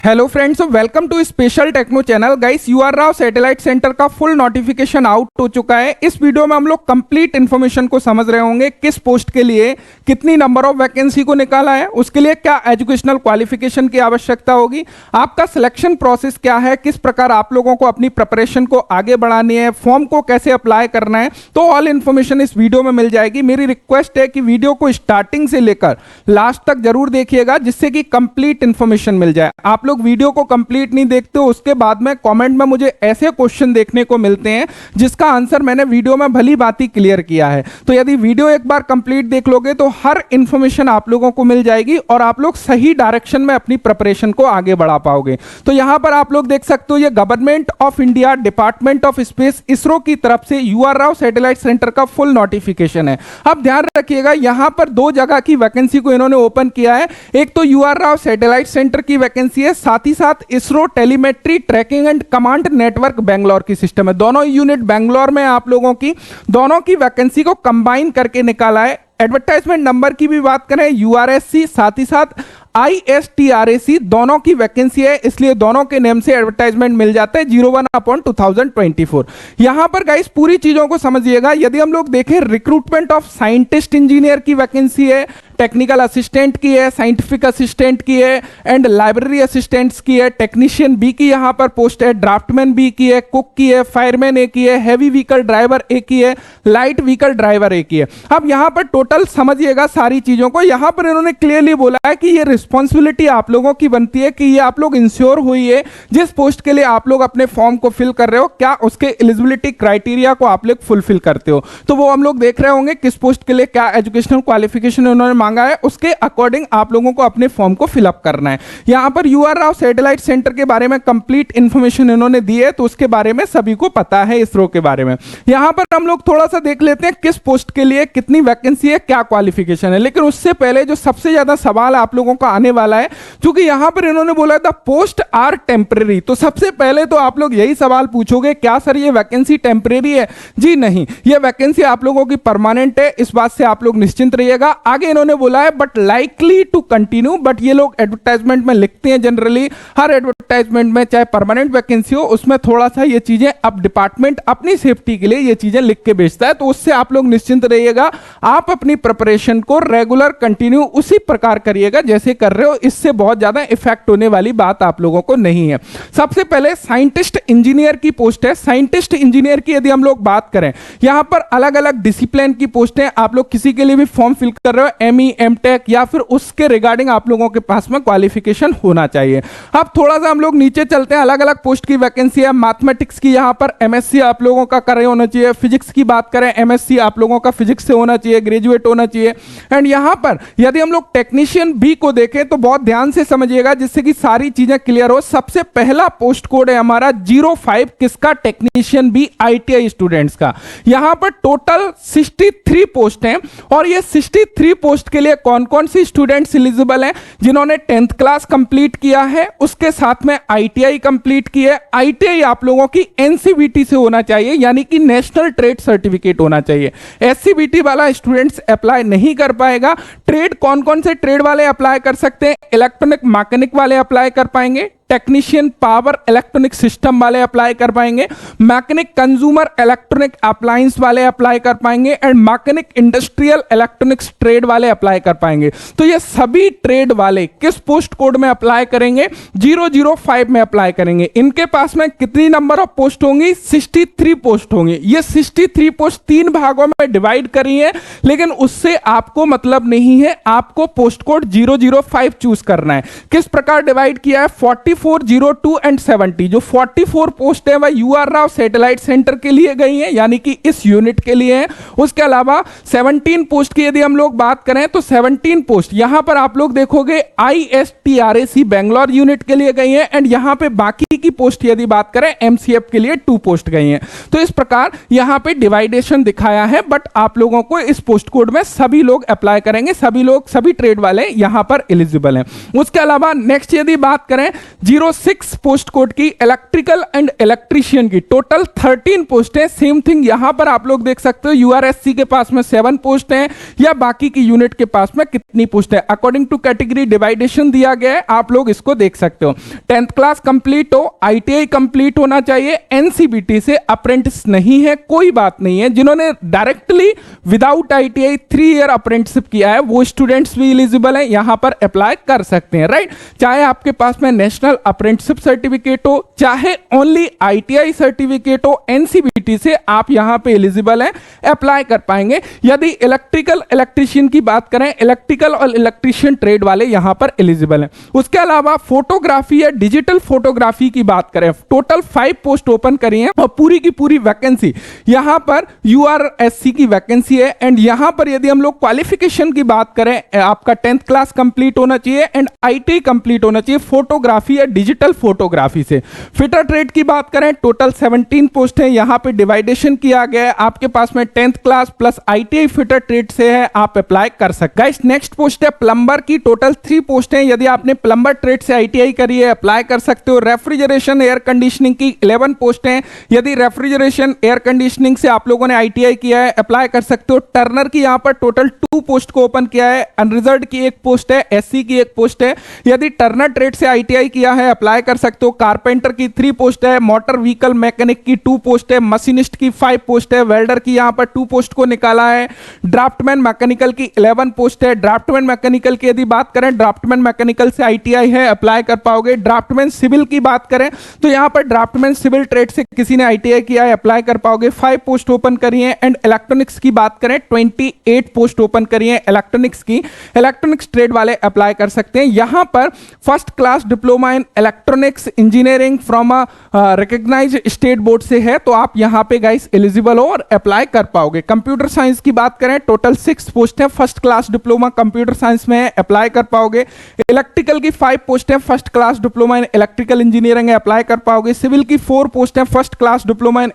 Hello friends, welcome to special techno channel. Guys, U R Rao satellite centre का full notification out हो चुका है। इस वीडियो में हम लोग कंप्लीट इन्फॉर्मेशन को समझ रहे होंगे। किस पोस्ट के लिए कितनी नंबर ऑफ वैकेंसी को निकाला है, उसके लिए क्या एजुकेशनल क्वालिफिकेशन की आवश्यकता होगी, आपका सिलेक्शन प्रोसेस क्या है, किस प्रकार आप लोगों को अपनी प्रिपरेशन को आगे बढ़ानी है, फॉर्म को कैसे अप्लाई करना है, तो ऑल इन्फॉर्मेशन इस वीडियो में मिल जाएगी। मेरी रिक्वेस्ट है कि वीडियो को स्टार्टिंग से लेकर लास्ट तक जरूर देखिएगा, जिससे कि कंप्लीट इन्फॉर्मेशन मिल जाए। आप लोग वीडियो को कंप्लीट नहीं देखते हो, उसके बाद में कमेंट में मुझे ऐसे क्वेश्चन देखने को मिलते हैं जिसका आंसर मैंने वीडियो में भली भांति क्लियर किया है। तो यदि वीडियो एक बार कंप्लीट देख लोगे तो हर इंफॉर्मेशन आप लोगों को मिल जाएगी और आप लोग सही डायरेक्शन में अपनी प्रिपरेशन को आगे बढ़ा पाओगे। तो यहां पर आप लोग देख सकते हो, ये government of India department of space ISRO की तरफ से यूआर राव सैटेलाइट सेंटर का फुल नोटिफिकेशन है। अब ध्यान रखिएगा, यहां पर दो जगह की वैकेंसी को इन्होंने ओपन किया है। एक तो यूआर राव सैटेलाइट सेंटर की वैकेंसी है, साथ ही साथ ISRO telemetry tracking and command network Bangalore की सिस्टम है। दोनों यूनिट बेंगलोर में आप लोगों की दोनों की वैकेंसी को कंबाइन करके निकाला है। एडवर्टाइजमेंट नंबर की भी बात करें, यूआरएससी साथ ही साथ ISTRAC दोनों की वैकेंसी है, इसलिए दोनों के नेम से एडवर्टाइजमेंट मिल जाता है 01/2024। यहां पर गाइस पूरी चीजों को समझिएगा। यदि हम लोग देखें, रिक्रूटमेंट ऑफ साइंटिस्ट इंजीनियर की वैकेंसी है, टेक्निकल असिस्टेंट की है, साइंटिफिक असिस्टेंट की है एंड लाइब्रेरी असिस्टेंट्स की है, टेक्नीशियन बी की यहां पर पोस्ट है, ड्राफ्टमैन बी की है, कुक की है, फायरमैन ए की है, हैवी व्हीकल ड्राइवर ए की है, लाइट व्हीकल ड्राइवर ए की है। अब यहां पर टोटल समझिएगा सारी चीजों को। यहां पर इन्होंने क्लियरली बोला है कि ये रिस्पॉन्सिबिलिटी आप लोगों की बनती है कि ये आप लोग इंश्योर हुई जिस पोस्ट के लिए आप लोग अपने फॉर्म को फिल कर रहे हो, क्या उसके एलिजिबिलिटी क्राइटेरिया को आप लोग फुलफिल करते हो। तो वो हम लोग देख रहे होंगे किस पोस्ट के लिए क्या एजुकेशनल क्वालिफिकेशन उन्होंने मांगा है, उसके अकॉर्डिंग आप लोगों को अपने फॉर्म को फिलअप करना है। यहां पर यूआर राव सैटेलाइट सेंटर के बारे में कंप्लीट इंफॉर्मेशन इन्होंने दी है, तो उसके बारे में सभी को पता है। इसरो के बारे में यहां पर हम लोग थोड़ा सा देख लेते हैं किस पोस्ट के लिए कितनी वैकेंसी है, क्या क्वालिफिकेशन है। लेकिन उससे पहले जो सबसे ज्यादा सवाल आपलोगों को आने वाला है, क्योंकि यहां पर इन्होंने बोला था पोस्ट आर टेम्परेरी, तो सबसे पहले तो आप लोग यही सवाल पूछोगे, क्या सर ये वैकेंसी टेम्परेरी है? जी नहीं, ये वैकेंसी आप लोगों की परमानेंट है, इस बात से आप लोग निश्चिंत रहिएगा। आगे इन्होंने बोला है but likely to continue, but ये लोग एडवर्टाइजमेंट में लिखते हैं जनरली, हर एडवर्टाइजमेंट में चाहे परमानेंट वैकेंसी हो उसमें थोड़ा सा ये चीजें अब डिपार्टमेंट अपनी सेफ्टी के लिए ये चीजें लिख के भेजता है, तो उससे आप लोग निश्चिंत रहिएगा। आप अपनी प्रिपरेशन को रेगुलर कंटिन्यू उसी प्रकार करिएगा जैसे कर रहे हो, इससे बहुत ज्यादा इफेक्ट होने वाली बात आप लोगों को नहीं है। सबसे पहले साइंटिस्ट इंजीनियर की पोस्ट है। साइंटिस्ट इंजीनियर की यदि हम लोग बात करें, यहां पर अलग अलग डिसिप्लिन की पोस्ट है। आप लोग किसी के लिए भी फॉर्म फिल कर रहे हो, ME MTech या फिर उसके रिगार्डिंग आप लोगों के पास में क्वालिफिकेशन होना चाहिए। अब थोड़ा सा हम लोग नीचे चलते हैं, अलग अलग पोस्ट की वैकेंसी है। मैथमेटिक्स की यहां पर MSc आप लोगों का करे होना चाहिए। फिजिक्स की बात करें, MSc आप लोगों का फिजिक्स से होना चाहिए, ग्रेजुएट होना चाहिए। एंड यहां पर यदि हम लोग टेक्नीशियन बी को देखें तो बहुत ध्यान से समझिएगा जिससे कि सारी चीजें क्लियर हो। सबसे पहला पोस्ट कोड है हमारा 05 किसका? टेक्नीशियन बी ITI स्टूडेंट्स का। यहां पर टोटल 63 पोस्ट हैं और ये 63 पोस्ट के लिए कौन कौन सी स्टूडेंट्स एलिजिबल हैं? जिन्होंने 10th क्लास कंप्लीट किया है, उसके साथ में ITI कंप्लीट की है। ITI आप लोगों की NCVT से होना चाहिए, यानी कि नेशनल ट्रेड सर्टिफिकेट होना चाहिए। SCVT वाला स्टूडेंट्स अप्लाई नहीं कर पाएगा। ट्रेड कौन कौन से ट्रेड वाले अप्लाई कर सकते हैं? इलेक्ट्रॉनिक मैकेनिक वाले अप्लाई कर पाएंगे, टेक्नीशियन पावर इलेक्ट्रॉनिक सिस्टम वाले अप्लाई कर पाएंगे, मैकेनिक कंज्यूमर इलेक्ट्रॉनिक अप्लायंस वाले अप्लाई कर पाएंगे and mechanic industrial electronics trade वाले अप्लाई कर पाएंगे। तो ये सभी ट्रेड वाले किस पोस्ट कोड में अप्लाई करेंगे? 005 में अप्लाई करेंगे। इनके पास में कितनी नंबर ऑफ पोस्ट होंगी? 63 पोस्ट होंगी। ये 63 पोस्ट 3 भागों में डिवाइड करी है, लेकिन उससे आपको मतलब नहीं है, आपको पोस्ट कोड 005 चूज करना है। किस प्रकार डिवाइड किया है? 44, 02 एंड 70। जो 44 पोस्ट है वह यूआर राव सैटेलाइट सेंटर के लिए गई है, यानी कि इस यूनिट के लिए है। उसके अलावा 17 पोस्ट की यदि हम लोग बात करें तो 17 पोस्ट यहां पर आप लोग देखोगे ISTRAC बेंगलोर यूनिट के लिए गई है एंड यहां पे बाकी की पोस्ट यदि बात करें MCF के लिए 2 पोस्ट गई हैं। तो इस प्रकार यहां पे डिवाइडेशन दिखाया है, बट आप लोगों को इस पोस्ट कोड में सभी लोग अप्लाई करेंगे, सभी लोग, सभी ट्रेड वाले यहां पर एलिजिबल हैं। उसके अलावा नेक्स्ट यदि बात करें 06 पोस्ट कोड की, इलेक्ट्रिकल एंड इलेक्ट्रीशियन की, टोटल 13 पोस्ट है। सेम थिंग यहां पर आप लोग देख सकते हो, यूआरएससी के पास में 7 पोस्ट हैं, या बाकी की यूनिट के पास में कितनी पोस्ट है, अकॉर्डिंग टू कैटेगरी डिवाइडेशन दिया गया है, आप लोग इसको देख सकते हो। 10th क्लास कंप्लीट हो, आईटीआई कंप्लीट होना चाहिए, एनसीबीटी से अप्रेंटिस नहीं है, कोई बात नहीं है। जिन्होंने directly without ITI 3 year apprenticeship किया है वो स्टूडेंट्स भी एलिजिबल हैं, यहां पर अप्लाई कर सकते हैं, राइट। चाहे आपके पास में नेशनल अप्रेंटिसशिप सर्टिफिकेट हो, चाहे ओनली आईटीआई सर्टिफिकेट हो, एनसीबीटी से आप यहां पे एलिजिबल हैं, अप्लाई कर पाएंगे। यदि इलेक्ट्रिकल इलेक्ट्रीशियन की बात करें, इलेक्ट्रिकल और इलेक्ट्रीशियन ट्रेड वाले यहां पर एलिजिबल हैं। उसके अलावा फोटोग्राफी या डिजिटल फोटोग्राफी की बात करें, टोटल 5 पोस्ट ओपन करी है और पूरी की पूरी वैकेंसी यहां पर यूआरएससी की वैकेंसी है। एंड यहां पर यदि हम लोग क्वालिफिकेशन की बात करें, आपका 10th क्लास कंप्लीट होना चाहिए एंड आईटी कंप्लीट होना चाहिए फोटोग्राफी या डिजिटल फोटोग्राफी से। फिटर ट्रेड की बात करें, टोटल 17 पोस्ट है, यहां पे डिवाइडेशन किया गया है, आपके पास में 10th class plus ITI fitter trade से है, आप अप्लाई कर सकते हैं। गाइस नेक्स्ट पोस्ट है प्लम्बर की, टोटल 3 पोस्ट है, यदि आपने प्लम्बर ट्रेड से आईटीआई करी है अप्लाई कर सकते हो। रेफ्रिजरेशन एयर कंडीशनिंग की 11 पोस्ट है, यदि रेफ्रिजरेशन एयर कंडीशनिंग से आप लोगों ने आईटीआई किया है अप्लाई कर सकते हो। टर्नर की यहां पर टोटल 2 पोस्ट को ओपन किया है, अनरिजर्व्ड की 1 पोस्ट है, एससी की 1 पोस्ट है, यदि टर्नर ट्रेड से आईटीआई किया है अप्लाई कर सकते हो। कारपेंटर की 3 पोस्ट है, मोटर व्हीकल मैकेनिक की 2 पोस्ट है, मशीनिस्ट की 5 पोस्ट है, वेल्डर की यहां पर 2 पोस्ट को निकाला है। ड्राफ्टमैन मैकेनिकल की 11 पोस्ट है। ड्राफ्टमैन मैकेनिकल की यदि बात करें, ड्राफ्टमैन मैकेनिकल से आईटीआई है अप्लाई कर पाओगे। ड्राफ्टमैन सिविल की बात करें तो यहां पर ड्राफ्टमैन सिविल ट्रेड से किसी ने आईटीआई किया है अप्लाई कर पाओगे। 5 पोस्ट ओपन करी है। एंड इलेक्ट्रॉनिक्स की बात करें 28 पोस्ट ओपन करी है इलेक्ट्रॉनिक्स की, इलेक्ट्रॉनिक्स ट्रेड वाले अप्लाई कर सकते हैं। यहां पर first class diploma in electronics engineering from recognised state board से है, तो आप यहां पे गाइस एलिजिबल हो और अप्लाई कर पाओगे। कंप्यूटर साइंस की बात करें, टोटल 6 पोस्ट है, first class diploma computer science में अप्लाई कर पाओगे। इलेक्ट्रिकल की 5 पोस्ट है, first class diploma in electrical engineering है अप्लाई कर पाओगे। सिविल की 4 पोस्ट है, first class diploma in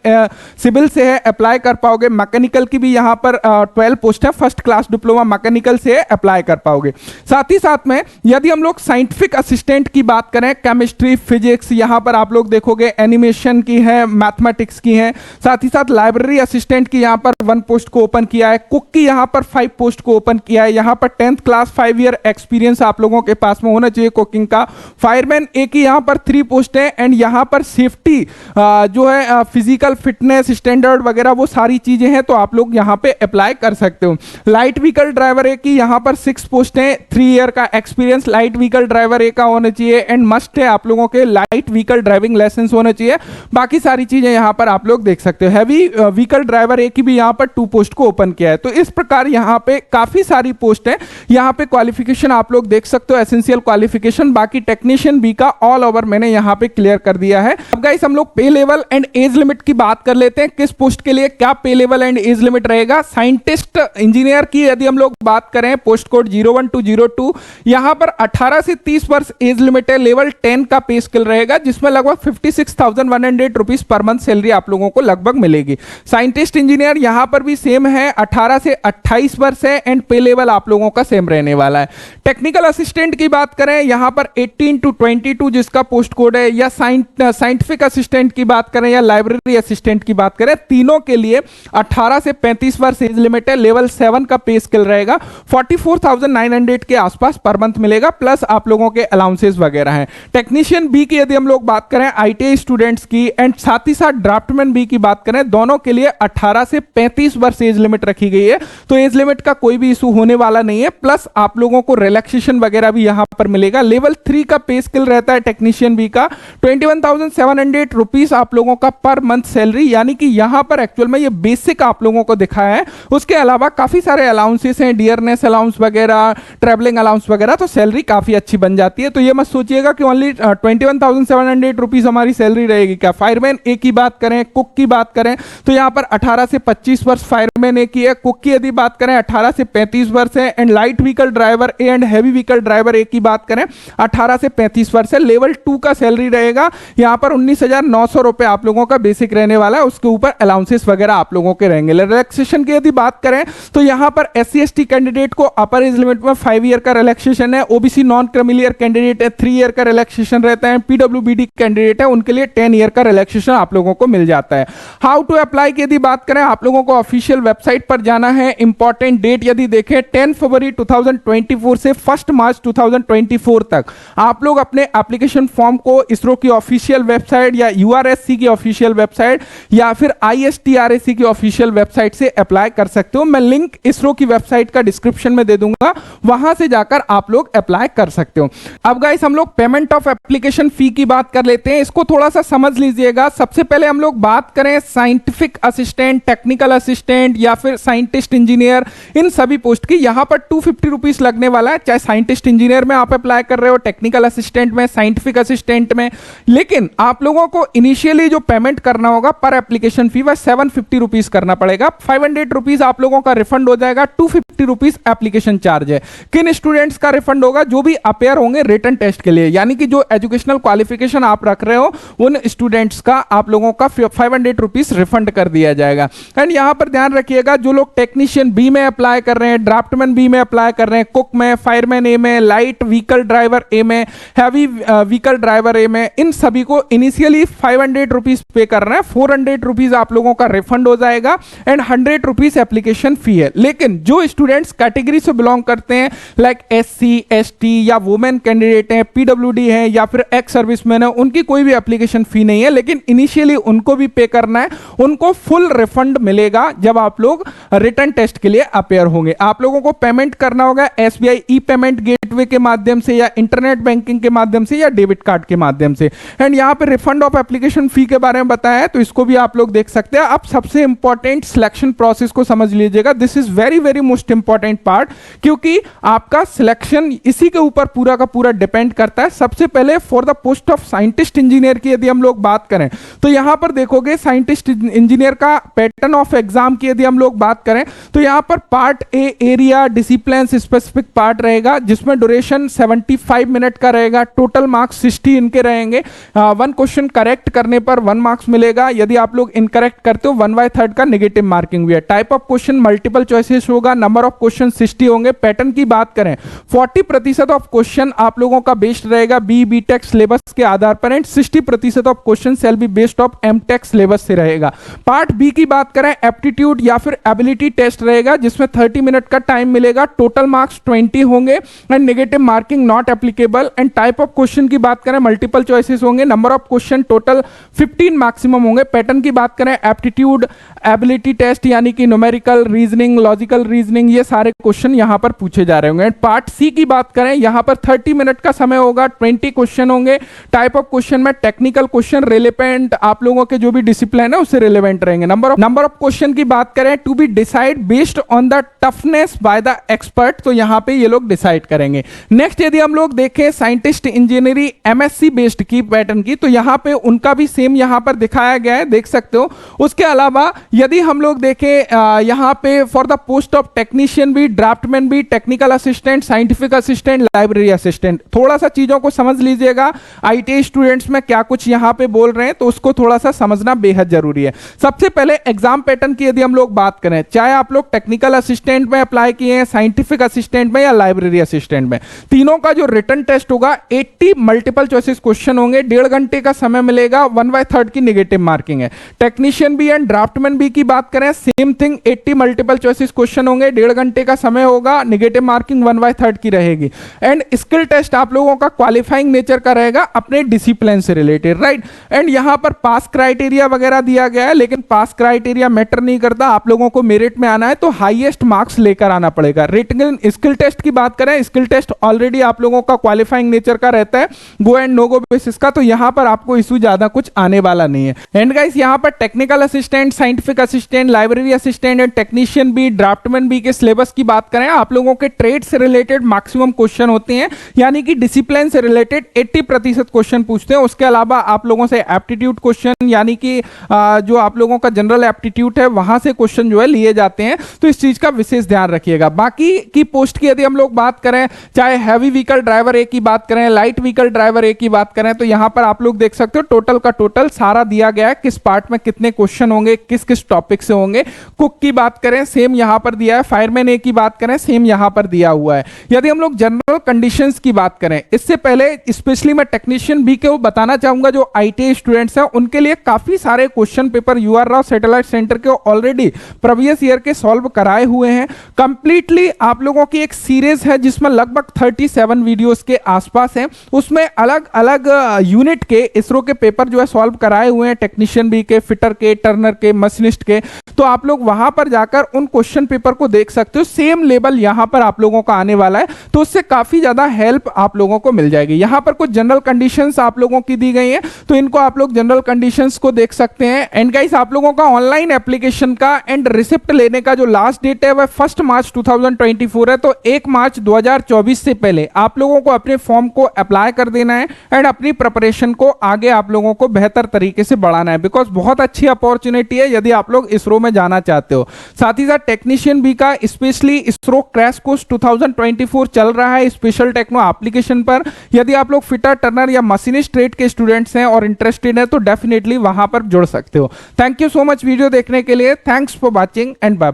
civil से है अप्लाई कर पाओगे। मैकेनिकल की भी यहां पर 12 पोस्ट है, फर्स्ट क्लास डिप्लोमा मैकेनिकल से अप्लाई कर पाओगे। साथ ही साथ में यदि हम लोग साइंटिफिक असिस्टेंट की बात करें, केमिस्ट्री फिजिक्स यहां पर आप लोग देखोगे, एनिमेशन की है, मैथमेटिक्स की है, साथ ही साथ लाइब्रेरी असिस्टेंट की यहां पर 1 पोस्ट को ओपन किया है। कुक की यहां पर 5 पोस्ट को ओपन किया है। यहां पर 10th क्लास 5 ईयर एक्सपीरियंस आप लोगों के पास में होना चाहिए कुकिंग का। फायरमैन ए की यहां पर 3 पोस्ट है। एंड यहां पर सेफ्टी जो है फिजिकल फिटनेस स्टैंडर्ड वगैरह वो सारी चीजें हैं, तो आप लोग यहां पे अप्लाई कर सकते हो। लाइट व्हीकल ड्राइवर ए की यहां पर 6 पोस्ट है, 3 ईयर का एक्सपीरियंस लाइट व्हीकल ड्राइवर ए का होना चाहिए। एंड मस्ट है आप लोगों के लाइट व्हीकल ड्राइविंग लाइसेंस होना चाहिए। बाकी सारी चीजें यहां पर आप लोग देख सकते हो। हैवी व्हीकल ड्राइवर ए की भी यहां पर 2 पोस्ट को ओपन किया है। तो इस प्रकार यहां पे काफी सारी पोस्ट है। यहां पे क्वालिफिकेशन आप लोग देख सकते हो, एसेंशियल क्वालिफिकेशन। बाकी टेक्नीशियन बी का ऑल ओवर मैंने यहां पे क्लियर कर दिया है। अब गाइस हम लोग पे लेवल एंड एज लिमिट की बात कर लेते हैं, किस पोस्ट के लिए क्या पे लेवल एंड एज लिमिट रहेगा। साइंटिस्ट इंजीनियर की यदि हम लोग बात करें, पोस्ट कोड 01 to 02, यहां पर 18 से 30 वर्ष एज लिमिट है। लेवल 10 का पे स्केल रहेगा, जिसमें लगभग 56,100 रुपीज पर मंथ सैलरी आप लोगों को लगभग मिलेगी। साइंटिस्ट इंजीनियर यहां पर भी सेम है, 18 से 28 वर्ष है एंड पे लेवल आप लोगों का सेम रहने वाला है। टेक्निकल असिस्टेंट की बात करें, यहां पर 18 to 22 जिसका पोस्ट कोड है, या साइंटिफिक असिस्टेंट की बात करें या लाइब्रेरी असिस्टेंट की बात करें, तीनों के लिए 18 से 35 वर्ष एज लिमिट है। लेवल 7 का पे स्केल रहेगा, 44,900 के आसपास पर मंथ मिलेगा, प्लस आप लोगों के अलाउंसेस वगैरह हैं। टेक्नीशियन बी की यदि हम लोग बात करें, आईटीआई स्टूडेंट्स की एंड साथ ही साथ ड्राफ्टमैन बी की बात करें, दोनों के लिए 18 से 35 वर्ष एज लिमिट रखी गई है। तो एज लिमिट का कोई भी इशू होने वाला नहीं है, प्लस आप लोगों को रिलैक्सेशन वगैरह भी यहां पर मिलेगा। लेवल 3 का पे स्केल रहता है टेक्नीशियन बी का 21,700 रुपीज आप लोगों का पर मंथ सैलरी, यानी कि यहां पर एक्चुअल में ये बेसिक आप लोगों को दिखाया है। उसके अलावा काफी सारे अलाउंसेस हैं, डियरनेस अलाउंस वगैरह, ट्रैवलिंग अलाउंस वगैरह, तो सैलरी काफी अच्छी बन जाती है। तो ये मत सोचिएगा कि ओनली 21,700 रुपीज हमारी सैलरी रहेगी क्या। फायरमैन ए की बात करें, कुक की बात करें, तो यहां पर 18 से 25 वर्ष फायरमैन ए की है। कुक की यदि बात करें 18 से 35 वर्ष है। And light vehicle driver A and heavy vehicle driver A की बात करें 18 से 35 वर्ष है। लेवल 2 का सैलरी रहेगा, यहां पर 19,900 रुपए आप लोगों का बेसिक रहने वाला है। उसके ऊपर अलाउंसेस वगैरह आप लोगों के रहेंगे। रिलैक्सेशन की यदि बात करें तो यहां पर SC ST कैंडिडेट कैंडिडेट को अपर एज लिमिट में 5 ईयर का रिलैक्सेशन है, ओबीसी नॉन क्रिमिलियर कैंडिडेट है 3 ईयर का रिलैक्सेशन रहता है, पीडब्ल्यूबीडी कैंडिडेट है उनके लिए 10 ईयर का रिलैक्सेशन आप लोगों को मिल जाता है। हाउ टू अप्लाई की यदि बात करें, आप लोगों को ऑफिशियल वेबसाइट पर जाना है। इंपॉर्टेंट डेट यदि देखें 10 फरवरी 2024 से 1 मार्च 2024 तक आप लोग अपने एप्लीकेशन फॉर्म को इसरो की ऑफिशियल वेबसाइट या यूआरएससी की ऑफिशियल वेबसाइट या फिर आईएसटीआरएसी की ऑफिशियल वेबसाइट से अप्लाई कर सकते हो। मैं लिंक इसरो की वेबसाइट का डिस्क्रिप्शन में दे दूंगा, वहां से जाकर आप लोग अप्लाई कर सकते हो। अब गाइस हम लोग पेमेंट ऑफ एप्लीकेशन फी की बात कर लेते हैं, इसको थोड़ा सा समझ लीजिएगा। सबसे पहले हम लोग बात करें साइंटिफिक असिस्टेंट, टेक्निकल असिस्टेंट या फिर साइंटिस्ट इंजीनियर, इन सभी पोस्ट की यहां पर 250 रुपीज लगने वाला है, चाहे साइंटिस्ट इंजीनियर में आप अप्लाई कर रहे हो, टेक्निकल असिस्टेंट में, साइंटिफिक असिस्टेंट में। लेकिन आप लोगों को इनिशियली जो पेमेंट करना होगा पर एप्लीकेशन फी वह 750 रुपीज करना पड़ेगा। 500 रुपीज आप लोगों का रिफंड हो जाएगा, 250 रुपीज एप्लीकेशन चार्ज है। किन स्टूडेंट्स का रिफंड होगा? जो भी अपेयर होंगे रिटन टेस्ट के लिए, यानी कि जो एजुकेशनल क्वालिफिकेशन आप रख रहे हो उन स्टूडेंट्स का आप लोगों का 500 रुपीज रिफंड कर दिया जाएगा। एंड यहां पर ध्यान रखिएगा, जो लोग टेक्नीशियन बी में अप्लाई कर रहे हैं, ड्राफ्टमैन बी में अप्लाई कर रहे हैं, कुक में, फायरमैन ए में, लाइट व्हीकल ड्राइवर ए में, हैवी व्हीकल ड्राइवर ए में, इन सभी को इनिशियली 500 रुपीज पे करना है। 400 रुपीज आप लोगों का रिफंड हो जाएगा एंड 100 रुपीज एप्लीकेशन फी है। लेकिन जो स्टूडेंट्स कैटेगरी से बिलोंग करते हैं लाइक एससी, एसटी या वुमेन कैंडिडेट हैं, पीडब्ल्यूडी हैं या फिर एक्स सर्विसमैन है, उनकी कोई भी एप्लीकेशन फी नहीं है, लेकिन इनिशियली उनको भी पे करना है। उनको फुल रिफंड मिलेगा जब आप लोग रिटर्न टेस्ट के लिए अपेयर होंगे। आप लोगों को पेमेंट करना होगा एसबीआई ई पेमेंट गेटवे के माध्यम से या इंटरनेट बैंकिंग के माध्यम से या डेबिट कार्ड के माध्यम से। एंड यहां पे रिफंड ऑफ एप्लीकेशन फी के बारे में बताया है, तो इसको भी आप लोग देख सकते हैं। अब सबसे इंपॉर्टेंट सिलेक्शन प्रोसेस को समझ लीजिएगा, this is very very most important part, क्योंकि आपका सिलेक्शन इसी के ऊपर पूरा का पूरा डिपेंड करता है। सबसे पहले for the post of scientist engineer की यदि हम लोग बात करें तो यहां पर देखोगे साइंटिस्ट इंजीनियर का पैटर्न ऑफ एग्जाम की यदि हम लोग बात करें तो यहां पर part A area discipline specific part रहेगा, जिसमें ड्यूरेशन 75 मिनट का रहेगा। टोटल मार्क्स 60 इनके रहेंगे। 1 क्वेश्चन करेक्ट करने पर 1 मार्क्स मिलेगा, यदि आप लोग इनकरेक्ट करते हो 1/3 का नेगेटिव मार्किंग भी है। Type of question multiple choices होगा, नंबर ऑफ क्वेश्चन 60 होंगे। पैटर्न की बात करें 40% ऑफ क्वेश्चन आप लोगों का बेस्ड रहेगा बी.टेक सिलेबस के आधार पर and 60% of question shall be based of M Tech syllabus से रहेगा। पार्ट बी की बात करें एप्टीट्यूड या फिर एबिलिटी टेस्ट रहेगा, जिसमें 30 मिनट का टाइम मिलेगा। टोटल मार्क्स 20 होंगे and negative marking not applicable. And type of question की बात करें मल्टीपल चॉइसेस होंगे, number of question total 15 maximum होंगे। पैटर्न की बात करें एप्टीट्यूड एबिलिटी टेस्ट यानी कि न्यूमेरिकल रीजनिंग, लॉजिकल रीजनिंग, ये सारे क्वेश्चन यहां पर पूछे जा रहे होंगे। पार्ट सी की बात करें यहां पर 30 मिनट का समय होगा, 20 क्वेश्चन होंगे। टाइप ऑफ क्वेश्चन में टेक्निकल क्वेश्चन रिलेवेंट आप लोगों के जो भी डिसिप्लिन है उससे रिलेवेंट रहेंगे। नंबर ऑफ क्वेश्चन की बात करें to be decide based on the toughness by the expert, तो यहां पे ये लोग डिसाइड करेंगे। नेक्स्ट यदि हम लोग देखें साइंटिस्ट इंजीनियरिंग एमएससी बेस्ड की पैटर्न की, तो यहां पे उनका भी सेम यहां पर दिखाया गया है, देख सकते हो। उसके अलावा यदि हम लोग देखें यहां पे for the post of technician भी, ड्राफ्टमैन भी, technical assistant, scientific assistant, library assistant, थोड़ा सा चीजों को समझ लीजिएगा। आईटीआई स्टूडेंट्स में क्या कुछ यहां पे बोल रहे हैं तो उसको थोड़ा सा समझना बेहद जरूरी है। सबसे पहले एग्जाम पैटर्न की यदि हम लोग बात करें, चाहे आप लोग टेक्निकल असिस्टेंट में अप्लाई किए हैं, साइंटिफिक असिस्टेंट में या लाइब्रेरी असिस्टेंट में, तीनों का जो रिटन टेस्ट होगा 80 मल्टीपल चॉइसेस क्वेश्चन होंगे, 1.5 घंटे का समय मिलेगा, 1/3 की नेगेटिव मार्किंग है। Technician B and draftman B की बात करें same thing, 80 multiple choices question होंगे, 1.5 घंटे का समय होगा, नेगेटिव मार्किंग 1/3 की रहेगी। एंड स्किल टेस्ट आप लोगों का क्वालिफाइंग नेचर का रहेगा अपने डिसिप्लिन से रिलेटेड, राइट। एंड यहां पर पास क्राइटेरिया वगैरह दिया गया है, लेकिन पास क्राइटेरिया मैटर नहीं करता, आप लोगों को मेरिट में आना है तो हाईएस्ट मार्क्स लेकर आना पड़ेगा। रिटन स्किल टेस्ट की बात करें, स्किल टेस्ट ऑलरेडी आप लोगों का क्वालिफाइंग नेचर का रहता है, go and no go basis का, तो यहां पर आपको इशू ज्यादा कुछ आने वाला नहीं है। एंड गाइस यहां पर technical assistant, scientific assistant, library assistant and technician B, draftman B के सिलेबस की बात करें, आप लोगों के ट्रेड से रिलेटेड मैक्सिमम क्वेश्चन होते हैं, यानी कि डिसिप्लिन से रिलेटेड 80% क्वेश्चन पूछते हैं। उसके अलावा आप लोगों से एप्टीट्यूड क्वेश्चन यानी कि जो आप लोगों का जनरल एप्टीट्यूड है वहां से क्वेश्चन जो है लिए जाते हैं, तो इस चीज का विशेष ध्यान रखिएगा। बाकी की पोस्ट की यदि हम लोग बात करें, चाहे हैवी व्हीकल ड्राइवर ए की बात करें, लाइट व्हीकल ड्राइवर ए की बात करें, तो यहां पर आप लोग देख सकते हो टोटल का टोटल सारा दिया गया है, किस पार्ट में कितने क्वेश्चन होंगे, किस किस टॉपिक से होंगे। कुक की बात करें सेम यहां पर दिया है, फायरमैन ए की बात करें सेम यहां पर दिया हुआ है। यदि हम लोग जनरल कंडीशंस की बात करें, इससे पहले स्पेशली मैं टेक्नीशियन बी के वो बताना चाहूंगा जो आईटीआई स्टूडेंट्स हैं उनके लिए काफी सारे question paper U R Rao satellite centre के ऑलरेडी प्रीवियस ईयर के सॉल्व कराए हुए हैं। कंप्लीटली आप लोगों की एक सीरीज है जिसमें लगभग 37 वीडियोस के आसपास हैं, उसमें अलग अलग यूनिट के इसरो के पेपर जो है सॉल्व कराए हुए हैं, टेक्नीशियन बी के, फिटर के, टर्नर के, मशीनिस्ट के। तो आप लोग वहां पर जाकर उन क्वेश्चन पेपर को देख सकते हो। सेम लेवल यहां पर आप लोगों का आने वाला है, तो उससे काफी ज्यादा हेल्प आप लोगों को मिल जाएगी। यहां पर कुछ जनरल कंडीशंस आप लोगों की दी गई हैं, तो इनको आप लोग जनरल कंडीशंस को देख सकते हैं। एंड गाइस, आप लोगों का ऑनलाइन एप्लीकेशन का एंड रिसिप्ट लेने का जो लास्ट डेट है वह 1 मार्च 2024 है। तो 1 मार्च 2024 से पहले आप लोगों को अपने फॉर्म को अप्लाई कर देना है एंड अपनी प्रिपरेशन को आगे आप लोगों को बेहतर तरीके से बढ़ाना है, बिकॉज बहुत अच्छी अपॉर्चुनिटी है यदि आप लोग इसरो में जाना चाहते हो। साथ ही साथ टेक्नीशियन बी का स्पेशली इसरो क्रैश कोर्स 2024 चल रहा है स्पेशल टेक्नो एप्लीकेशन पर। यदि आप लोग फिटर, टर्नर या मशीनिस्ट ट्रेड के स्टूडेंट्स हैं और इंटरेस्टेड हैं तो डेफिनेटली वहां पर जुड़ सकते हो। Thank you so much video देखने के लिए। Thanks for watching and bye.